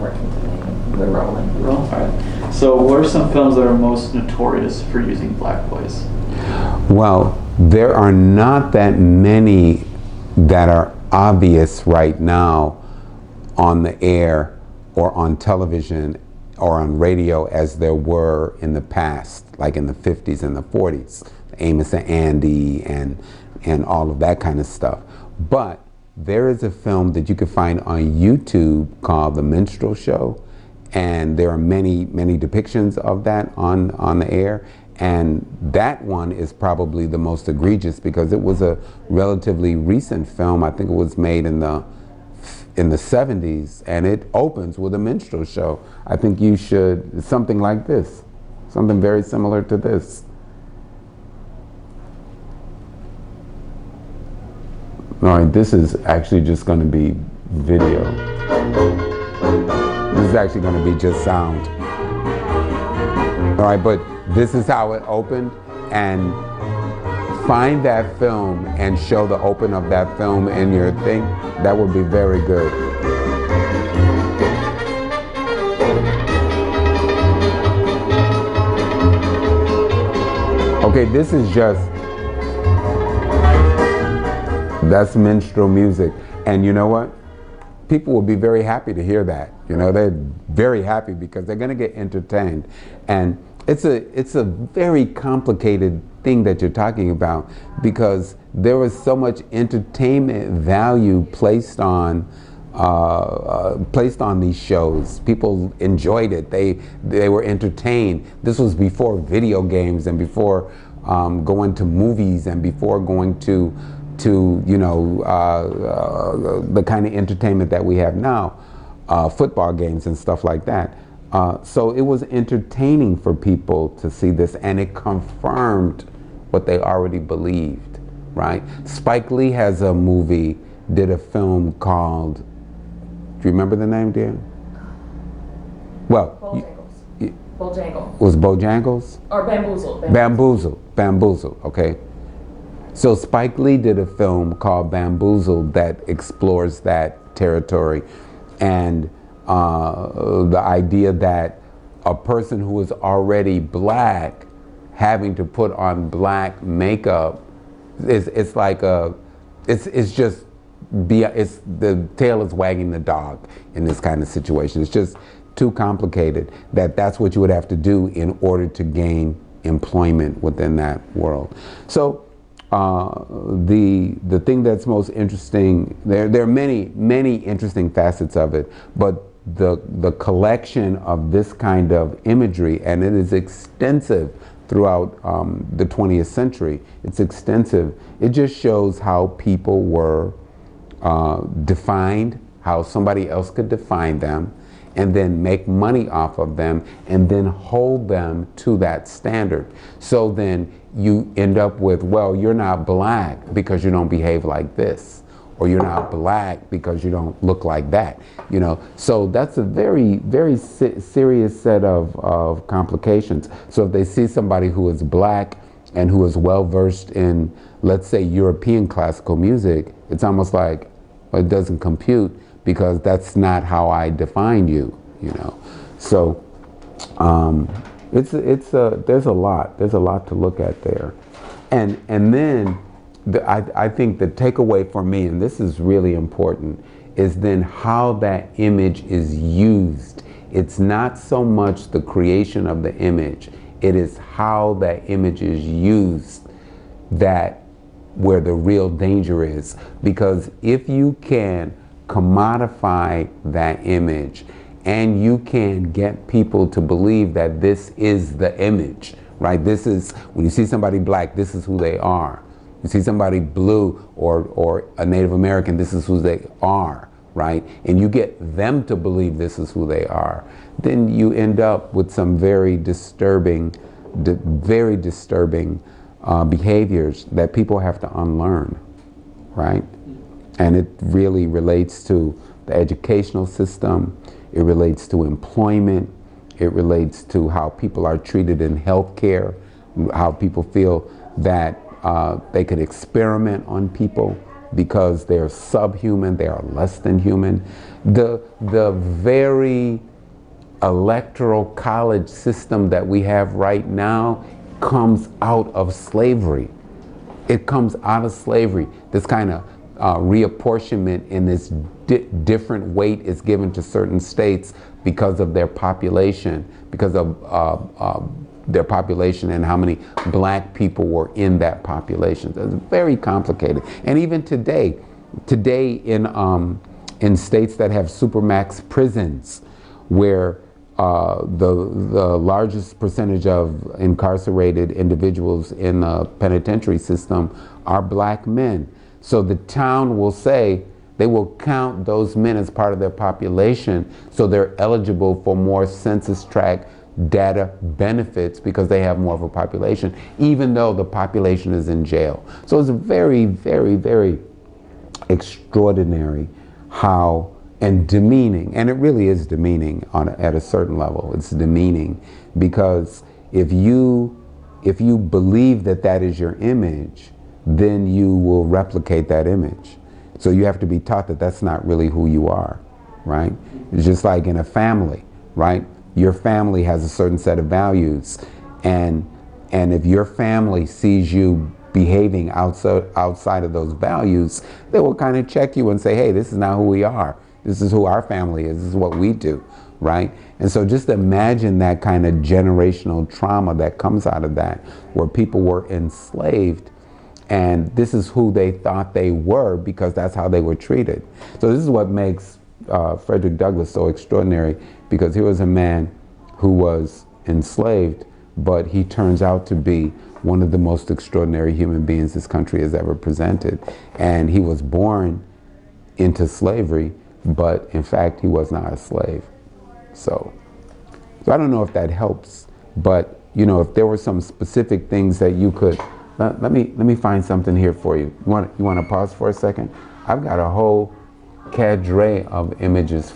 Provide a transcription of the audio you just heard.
working today. They're rolling. All right. So what are some films that are most notorious for using black boys? Well, there are not that many that are obvious right now on the air or on television or on radio as there were in the past, like in the 50s and the 40s, Amos and Andy and all of that kind of stuff. But there is a film that you can find on YouTube called The Minstrel Show, and there are many depictions of that on the air, and that one is probably the most egregious because it was a relatively recent film. I think it was made in the 70s, and it opens with a minstrel show. I think you should, something like this, something very similar to this. All right, this is actually just going to be video. This is actually going to be just sound. All right, but this is how it opened, and find that film and show the open of that film in your thing. That would be very good. Okay, this is just, that's minstrel music. And you know what? People will be very happy to hear that. You know, they're very happy because they're going to get entertained. And it's a very complicated thing that you're talking about because there was so much entertainment value placed on these shows. People enjoyed it. They were entertained. This was before video games and before going to movies and before going to you know the kind of entertainment that we have now, football games and stuff like that. So it was entertaining for people to see this, and it confirmed what they already believed, right? Spike Lee has a movie, did a film called, do you remember the name, dear? Well, Bojangles. Was Bojangles? Or Bamboozled. Bamboozled, okay. So Spike Lee did a film called Bamboozled that explores that territory, and the idea that a person who is already black having to put on black makeup it's like it's just the tail is wagging the dog in this kind of situation. It's just too complicated that's what you would have to do in order to gain employment within that world. So the thing that's most interesting, there are many interesting facets of it, but the collection of this kind of imagery, and it is extensive throughout the 20th century, it's extensive. It just shows how people were defined, how somebody else could define them, and then make money off of them, and then hold them to that standard. So then you end up with, well, you're not black because you don't behave like this, or you're not black because you don't look like that, you know. So that's a very serious set of complications. So if they see somebody who is black and who is well versed in, let's say, European classical music, it's almost like, well, it doesn't compute because that's not how I define you, you know. So there's a lot to look at there, and then I think the takeaway for me, and this is really important, is then how that image is used. It's not so much the creation of the image, it is how that image is used that where the real danger is. Because if you can commodify that image and you can get people to believe that this is the image, right? This is, when you see somebody black, this is who they are. You see somebody blue or a Native American, this is who they are, right? And you get them to believe this is who they are, then you end up with some very disturbing behaviors that people have to unlearn, right? And it really relates to the educational system, it relates to employment, it relates to how people are treated in healthcare, how people feel that they could experiment on people, because they're subhuman, they are less than human. The very electoral college system that we have right now comes out of slavery. It comes out of slavery. This kind of reapportionment in this different weight is given to certain states because of their population, because of their population and how many black people were in that population. So it's very complicated. And even today in states that have supermax prisons, where the largest percentage of incarcerated individuals in the penitentiary system are black men. So the town will say they will count those men as part of their population, so they're eligible for more census tract data benefits because they have more of a population, even though the population is in jail. So it's very, very, very extraordinary how, and demeaning, and it really is demeaning at a certain level. It's demeaning because if you believe that that is your image, then you will replicate that image. So you have to be taught that that's not really who you are, right? It's just like in a family, right? Your family has a certain set of values, and if your family sees you behaving outside of those values, they will kind of check you and say, hey, this is not who we are. This is who our family is. This is what we do, right? And so just imagine that kind of generational trauma that comes out of that, where people were enslaved, and this is who they thought they were because that's how they were treated. So this is what makes Frederick Douglass so extraordinary, because he was a man who was enslaved, but he turns out to be one of the most extraordinary human beings this country has ever presented. And he was born into slavery, but in fact he was not a slave. So I don't know if that helps, but you know, if there were some specific things that you could, let me find something here for you. You want to pause for a second? I've got a whole cadre of images